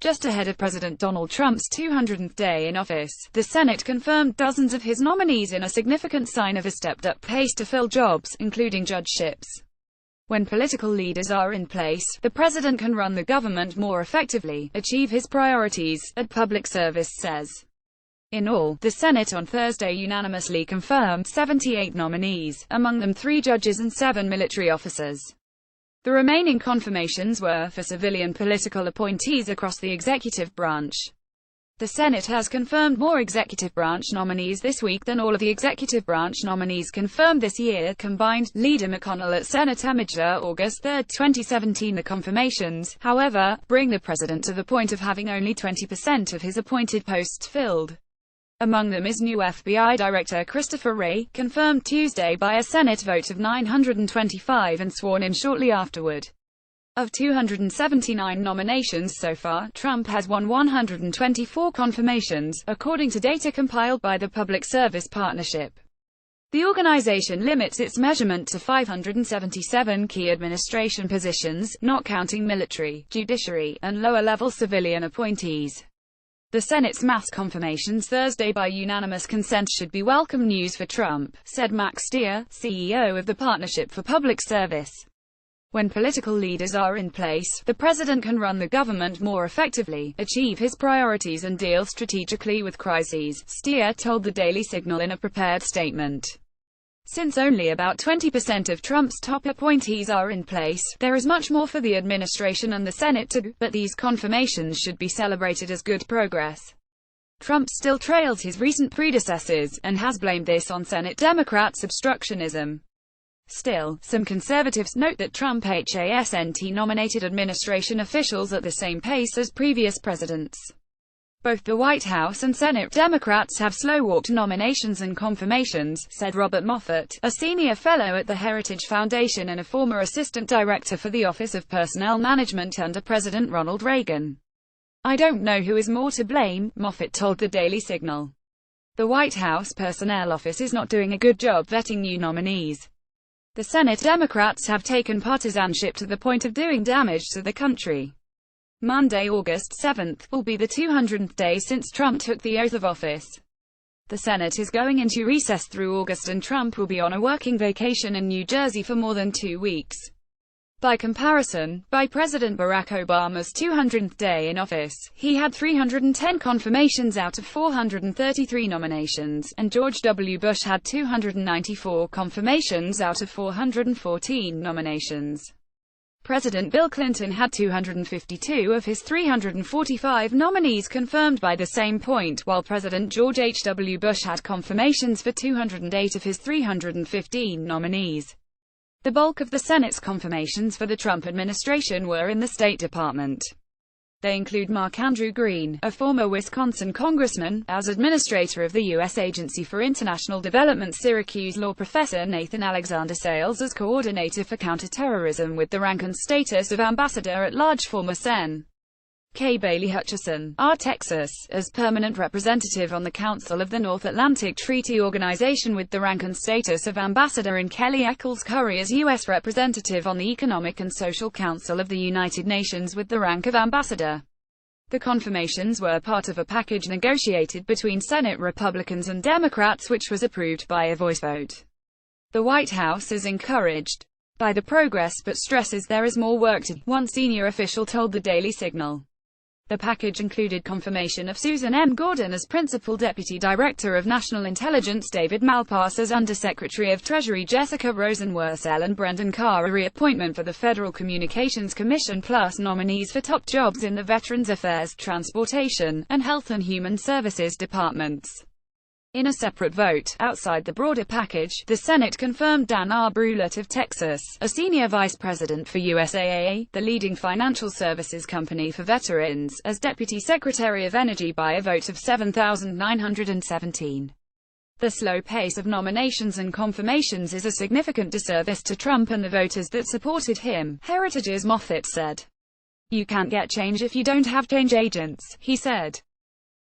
Just ahead of President Donald Trump's 200th day in office, the Senate confirmed dozens of his nominees in a significant sign of a stepped-up pace to fill jobs, including judgeships. When political leaders are in place, the president can run the government more effectively, achieve his priorities, a public service says. In all, the Senate on Thursday unanimously confirmed 78 nominees, among them 3 judges and 7 military officers. The remaining confirmations were for civilian political appointees across the executive branch. The Senate has confirmed more executive branch nominees this week than all of the executive branch nominees confirmed this year combined, Leader McConnell at Senate Amateur, August 3, 2017. The confirmations, however, bring the president to the point of having only 20% of his appointed posts filled. Among them is new FBI Director Christopher Wray, confirmed Tuesday by a Senate vote of 925 and sworn in shortly afterward. Of 279 nominations so far, Trump has won 124 confirmations, according to data compiled by the Public Service Partnership. The organization limits its measurement to 577 key administration positions, not counting military, judiciary, and lower-level civilian appointees. The Senate's mass confirmations Thursday by unanimous consent should be welcome news for Trump, said Max Stier, CEO of the Partnership for Public Service. When political leaders are in place, the president can run the government more effectively, achieve his priorities and deal strategically with crises, Stier told the Daily Signal in a prepared statement. Since only about 20% of Trump's top appointees are in place, there is much more for the administration and the Senate to do, but these confirmations should be celebrated as good progress. Trump still trails his recent predecessors, and has blamed this on Senate Democrats' obstructionism. Still, some conservatives note that Trump hasn't nominated administration officials at the same pace as previous presidents. Both the White House and Senate Democrats have slow-walked nominations and confirmations, said Robert Moffat, a senior fellow at the Heritage Foundation and a former assistant director for the Office of Personnel Management under President Ronald Reagan. I don't know who is more to blame, Moffat told the Daily Signal. The White House Personnel Office is not doing a good job vetting new nominees. The Senate Democrats have taken partisanship to the point of doing damage to the country. Monday, August 7, will be the 200th day since Trump took the oath of office. The Senate is going into recess through August and Trump will be on a working vacation in New Jersey for more than 2 weeks. By comparison, by President Barack Obama's 200th day in office, he had 310 confirmations out of 433 nominations, and George W. Bush had 294 confirmations out of 414 nominations. President Bill Clinton had 252 of his 345 nominees confirmed by the same point, while President George H. W. Bush had confirmations for 208 of his 315 nominees. The bulk of the Senate's confirmations for the Trump administration were in the State Department. They include Mark Andrew Green, a former Wisconsin congressman, as administrator of the U.S. Agency for International Development, Syracuse law professor Nathan Alexander Sales as coordinator for counterterrorism with the rank and status of ambassador-at-large, former Sen. K. Bailey Hutchison, R. Texas, as permanent representative on the Council of the North Atlantic Treaty Organization with the rank and status of ambassador, and Kelly Eccles Curry as U.S. representative on the Economic and Social Council of the United Nations with the rank of ambassador. The confirmations were part of a package negotiated between Senate Republicans and Democrats which was approved by a voice vote. The White House is encouraged by the progress but stresses there is more work to do, one senior official told the Daily Signal. The package included confirmation of Susan M. Gordon as Principal Deputy Director of National Intelligence, David Malpass as Undersecretary of Treasury, Jessica Rosenworcel and Brendan Carr a reappointment for the Federal Communications Commission, plus nominees for top jobs in the Veterans Affairs, Transportation, and Health and Human Services departments. In a separate vote, outside the broader package, the Senate confirmed Dan R. Brulett of Texas, a senior vice president for USAA, the leading financial services company for veterans, as Deputy Secretary of Energy by a vote of 7,917. The slow pace of nominations and confirmations is a significant disservice to Trump and the voters that supported him, Heritage's Moffat said. You can't get change if you don't have change agents, he said.